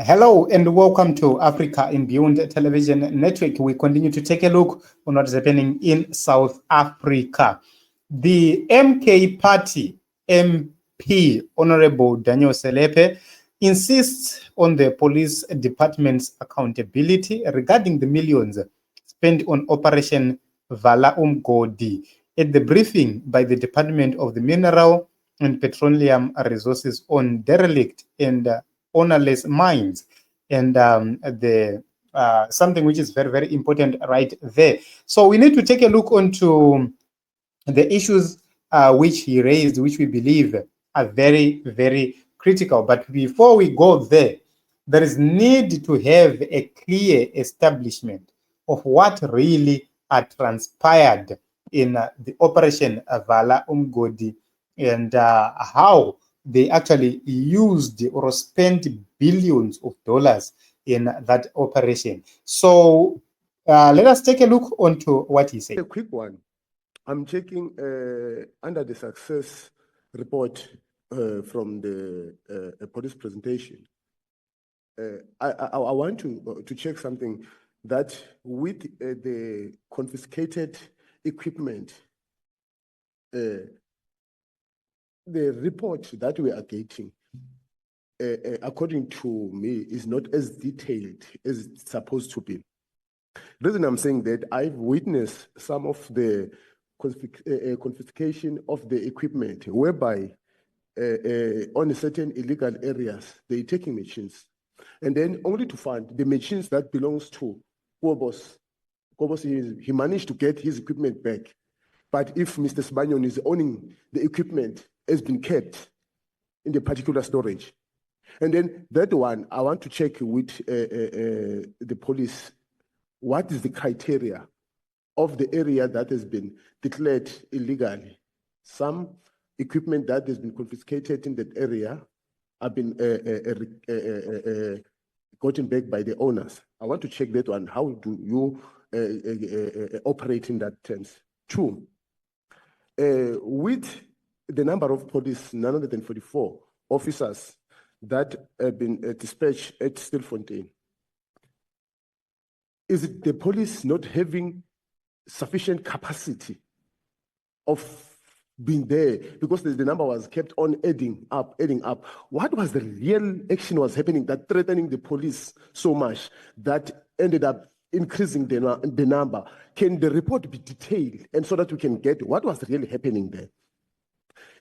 Hello and welcome to Africa in Beyond Television Network. We continue to take a look on what is happening in South Africa. The MK Party MP, Honorable Daniel Selepe, insists on the police department's accountability regarding the millions spent on Operation Vala Umgodi. At the briefing by the Department of the Mineral and Petroleum Resources on derelict and ownerless mines, and the something which is very, very important right there. So we need to take a look onto the issues which he raised, which we believe are very, very critical. But before we go there, there is need to have a clear establishment of what really transpired in the Operation Vala Umgodi, and how they actually used or spent billions of dollars in that operation. So let us take a look onto what he said. A quick one. I'm checking under the success report from the police presentation. I want to check something that with the confiscated equipment, the report that we are getting, according to me, is not as detailed as it's supposed to be. The reason I'm saying that, I've witnessed some of the confiscation of the equipment, whereby on certain illegal areas, they're taking machines, and then only to find the machines that belongs to Kobos. Kobos, he managed to get his equipment back. But if Mr. Sbanyon is owning the equipment, has been kept in the particular storage. And then that one, I want to check with the police, what is the criteria of the area that has been declared illegally? Some equipment that has been confiscated in that area have been gotten back by the owners. I want to check that one. How do you operate in that terms? Two, with the number of police, 944 officers that have been dispatched at Stilfontein, is it the police not having sufficient capacity of being there, because the number was kept on adding up? What was the real action was happening that threatening the police so much that ended up increasing the number? Can the report be detailed, and so that we can get what was really happening there?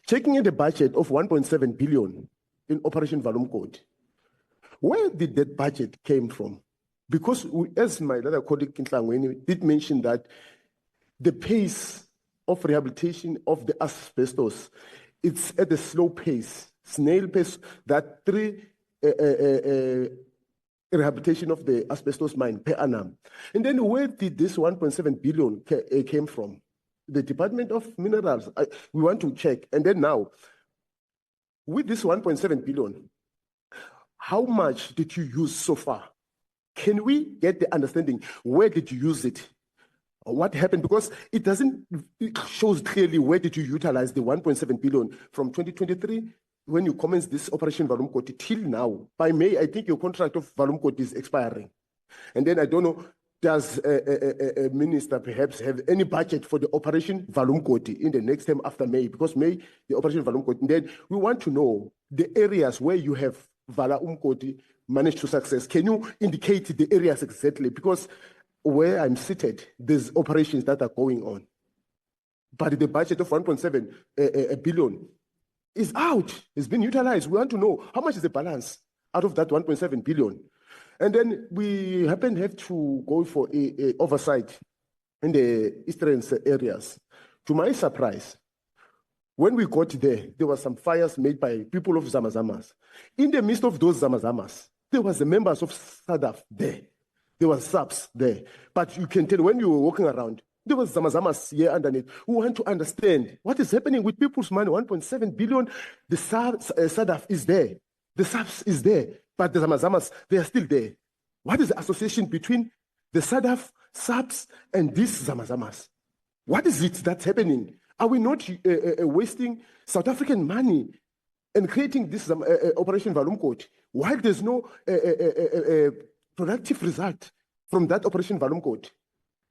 Checking in the budget of 1.7 billion in Operation Valumkot, where did that budget came from? Because as my other colleague Kintlangweni did mention, that the pace of rehabilitation of the asbestos, it's at a slow pace, snail pace, that 3 rehabilitation of the asbestos mine per annum. And then where did this 1.7 billion came from? The Department of Minerals. We want to check. And then now, with this 1.7 billion, how much did you use so far? Can we get the understanding? Where did you use it? What happened? Because it shows clearly where did you utilize the 1.7 billion from 2023, when you commenced this Operation Valumkoti, till now. By May, I think your contract of Valumkoti is expiring. And then I don't know, does a minister perhaps have any budget for the Operation Valumkoti in the next term after May? Because May, the Operation Valumkoti. And then we want to know the areas where you have Vala Umkoti managed to success. Can you indicate the areas exactly? Because where I'm seated, there's operations that are going on. But the budget of 1.7 billion is out, it's been utilized. We want to know how much is the balance out of that 1.7 billion. And then we happen to have to go for a oversight in the eastern areas. To my surprise, when we got there, there were some fires made by people of Zamazamas. In the midst of those Zamazamas, there was the members of SADF there. There were subs there. But you can tell when you were walking around, there was Zamazamas here underneath. We want to understand what is happening with people's money. 1.7 billion, the SADF is there. The subs is there. But the Zamazamas, they are still there. What is the association between the SADF, subs, and these Zamazamas? What is it that's happening? Are we not wasting South African money and creating this Operation Volume Code, while there's no productive result from that Operation Volume Code.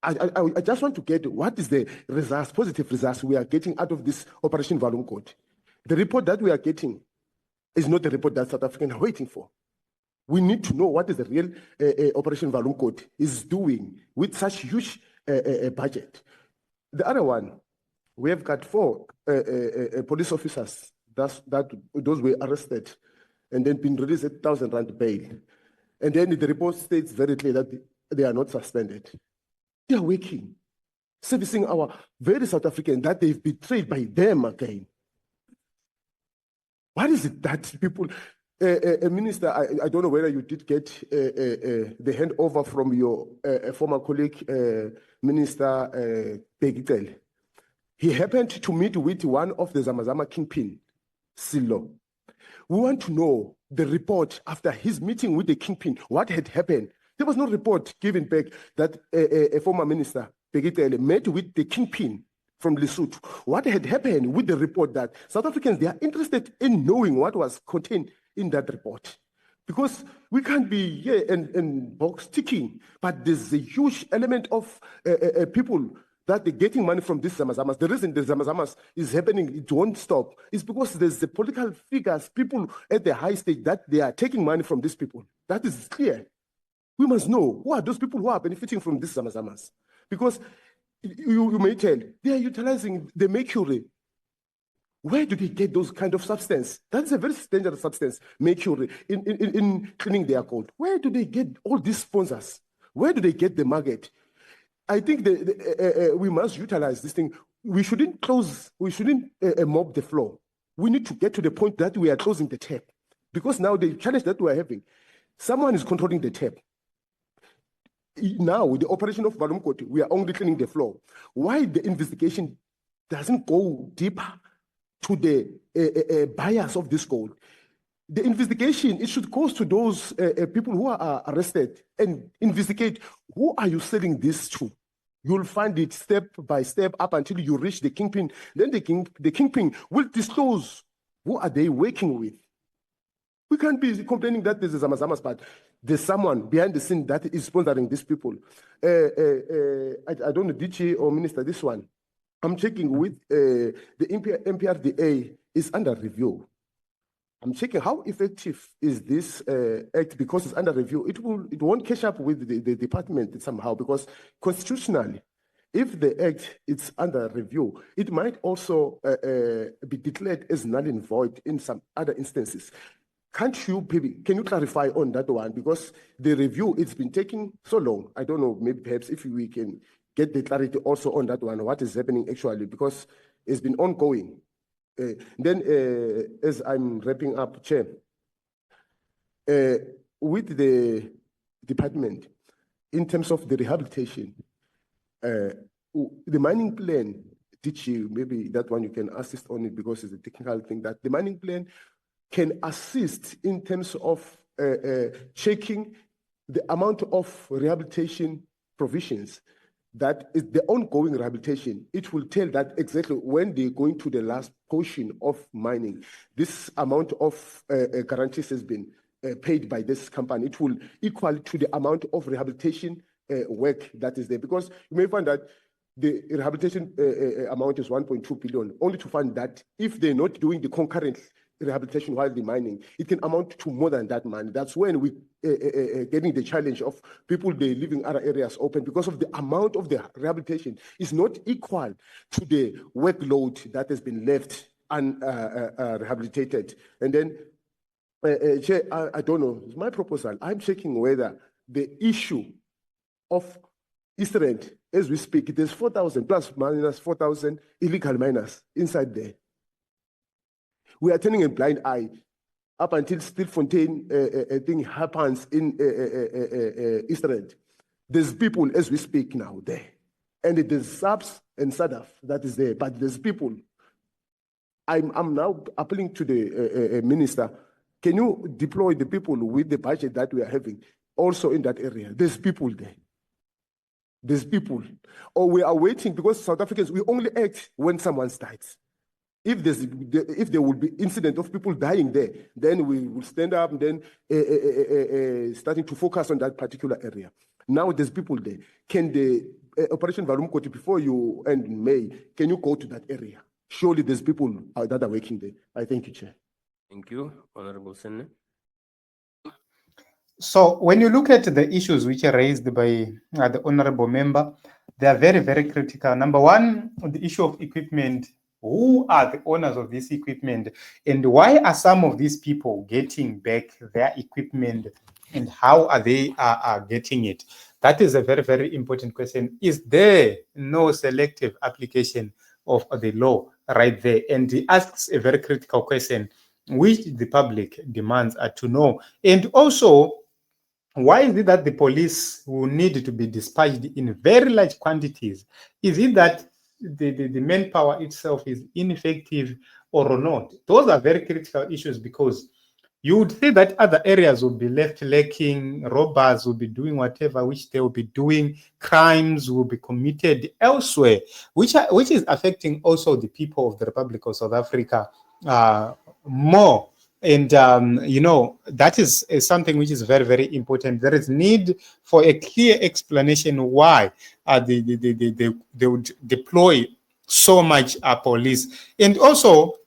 I just want to get what is the results, positive results we are getting out of this Operation Volume Code. The report that we are getting is not the report that South Africans are waiting for. We need to know what is the real Operation Volume Code is doing with such huge budget. The other one, we have got 4 police officers those were arrested and then been released at 1,000 rand bail. And then the report states very clear that they are not suspended. They are working, servicing our very South African that they've betrayed by them again. What is it that people, Minister, I don't know whether you did get the handover from your former colleague, Minister Begitele. He happened to meet with one of the Zamazama kingpin, Silo. We want to know the report after his meeting with the kingpin, what had happened. There was no report given back that a former minister, Begitele, met with the kingpin from Lesotho. What had happened with the report that South Africans, they are interested in knowing what was contained in that report. Because we can't be here and box ticking, but there's a huge element of people that they're getting money from these Zamazamas. The reason the Zamazamas is happening, it won't stop, is because there's the political figures, people at the high stage that they are taking money from these people. That is clear. We must know who are those people who are benefiting from these Zamazamas. Because you may tell, they are utilizing the mercury. Where do they get those kind of substance? That's a very dangerous substance, mercury, in cleaning their coal. Where do they get all these sponsors? Where do they get the market? I think we must utilize this thing. We shouldn't mop the floor. We need to get to the point that we are closing the tap. Because now the challenge that we are having, someone is controlling the tap. Now, with the operation of Volume Code, we are only cleaning the floor. Why the investigation doesn't go deeper to the buyers of this gold? The investigation, it should go to those people who are arrested and investigate who are you selling this to. You'll find it step by step up until you reach the kingpin. Then the kingpin will disclose who are they working with. We can't be complaining that there's a Zamazamas, but there's someone behind the scene that is sponsoring these people. I don't know, DG or Minister, this one. I'm checking with the MPRDA is under review. I'm checking how effective is this act because it's under review. It won't catch up with the department somehow because constitutionally, if the act is under review, it might also be declared as null and void in some other instances. Can you clarify on that one? Because the review, it's been taking so long. I don't know, maybe perhaps if we can get the clarity also on that one, what is happening actually, because it's been ongoing. As I'm wrapping up, Chair, with the department, in terms of the rehabilitation, the mining plan, did you, maybe that one you can assist on it because it's a technical thing, that the mining plan can assist in terms of checking the amount of rehabilitation provisions. That is the ongoing rehabilitation. It will tell that exactly when they're going to the last portion of mining. This amount of guarantees has been paid by this company. It will equal to the amount of rehabilitation work that is there. Because you may find that the rehabilitation amount is 1.2 billion, only to find that if they're not doing the concurrent rehabilitation while they're mining, it can amount to more than that money. That's when we getting the challenge of people they leaving other areas open because of the amount of the rehabilitation is not equal to the workload that has been left rehabilitated. And then, Chair, I don't know, it's my proposal. I'm checking whether the issue of East Rand, as we speak, there's 4,000 plus minus 4,000 illegal miners inside there. We are turning a blind eye up until Stilfontein thing happens in East Rand. There's people as we speak now there. And there's SAPS and SADAF that is there, but there's people. I'm now appealing to the minister, can you deploy the people with the budget that we are having also in that area? There's people there. There's people. Or we are waiting because South Africans, we only act when someone dies. If there will be incident of people dying there, then we will stand up and then starting to focus on that particular area. Now there's people there. Can the Operation Varumkoti, before you end in May, can you go to that area? Surely there's people that are working there. I thank you, Chair. Thank you, Honorable Senne. So when you look at the issues which are raised by the honorable member, they are very, very critical. Number one, the issue of equipment. Who are the owners of this equipment, and why are some of these people getting back their equipment, and how are they getting it? That is a very, very important question. Is there no selective application of the law right there? And he asks a very critical question, which the public demands to know. And also, why is it that the police will need to be dispatched in very large quantities? Is it that the manpower itself is ineffective or not? Those are very critical issues, because you would say that other areas will be left lacking, robbers will be doing whatever which they will be doing, crimes will be committed elsewhere, which is affecting also the people of the Republic of South Africa more. And, that is something which is very, very important. There is need for a clear explanation why they would deploy so much police. And also,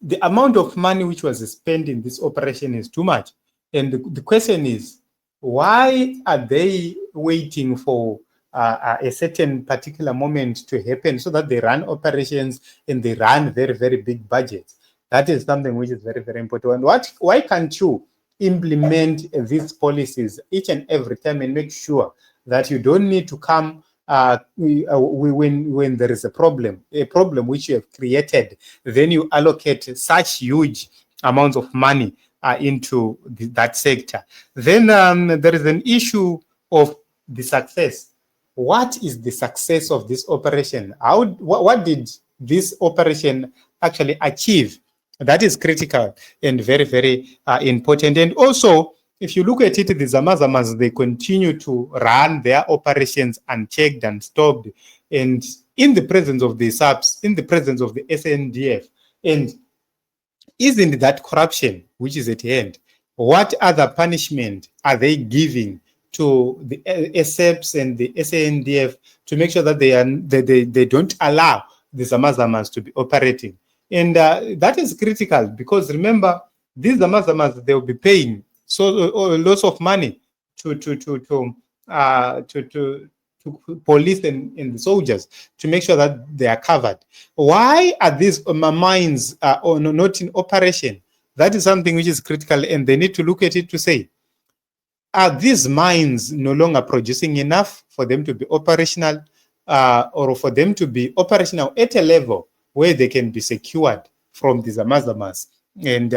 the amount of money which was spent in this operation is too much. And the question is, why are they waiting for a certain particular moment to happen so that they run operations and they run very, very big budgets? That is something which is very, very important. And why can't you implement these policies each and every time and make sure that you don't need to come when there is a problem which you have created, then you allocate such huge amounts of money into that sector. Then there is an issue of the success. What is the success of this operation? What did this operation actually achieve? That is critical and very, very important. And also, if you look at it, the Zamazamas, they continue to run their operations unchecked and stopped, and in the presence of the SAPS, in the presence of the SNDF. And isn't that corruption which is at hand? What other punishment are they giving to the SAPS and the SNDF to make sure that they don't allow the Zamazamas to be operating? And that is critical, because remember, these Zamazamas, they will be paying lots of money to police and the soldiers to make sure that they are covered. Why are these mines not in operation? That is something which is critical, and they need to look at it to say, are these mines no longer producing enough for them to be operational, or for them to be operational at a level where they can be secured from the Zamazamas and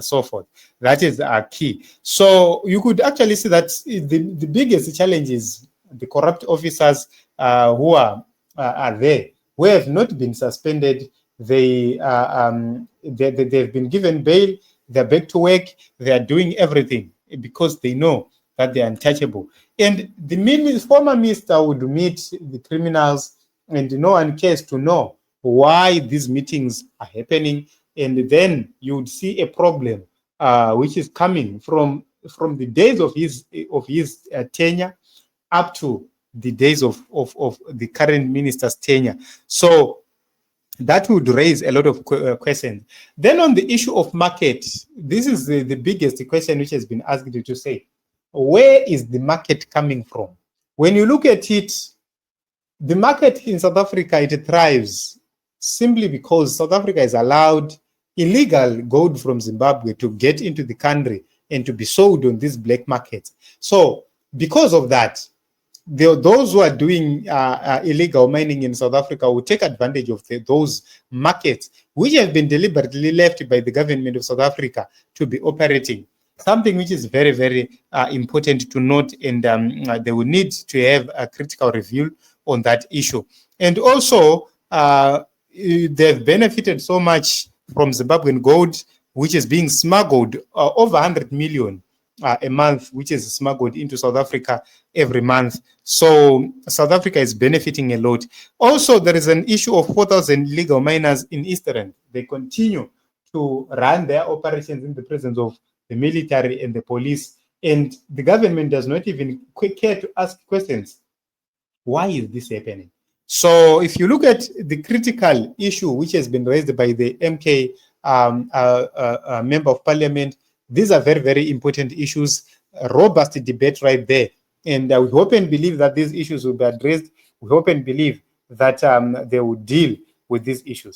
so forth? That is key. So you could actually see that the biggest challenge is the corrupt officers who are there, who have not been suspended. They've been given bail. They're back to work. They are doing everything because they know that they are untouchable. And the former minister would meet the criminals, and no one cares to know why these meetings are happening. And then you would see a problem which is coming from the days of his tenure up to the days of the current minister's tenure. So that would raise a lot of questions. Then on the issue of market, this is the biggest question which has been asked to say, where is the market coming from? When you look at it, the market in South Africa, it thrives simply because South Africa has allowed illegal gold from Zimbabwe to get into the country and to be sold on these black markets. So because of that, those who are doing illegal mining in South Africa will take advantage of those markets, which have been deliberately left by the government of South Africa to be operating. Something which is very, very important to note, and they will need to have a critical review on that issue. And also, they've benefited so much from Zimbabwean gold, which is being smuggled over 100 million a month, which is smuggled into South Africa every month. So South Africa is benefiting a lot. Also, there is an issue of 4,000 illegal miners in Eastern. They continue to run their operations in the presence of the military and the police, and the government does not even care to ask questions. Why is this happening? So if you look at the critical issue which has been raised by the MK member of parliament, these are very, very important issues, a robust debate right there. And we hope and believe that these issues will be addressed. We hope and believe that they will deal with these issues.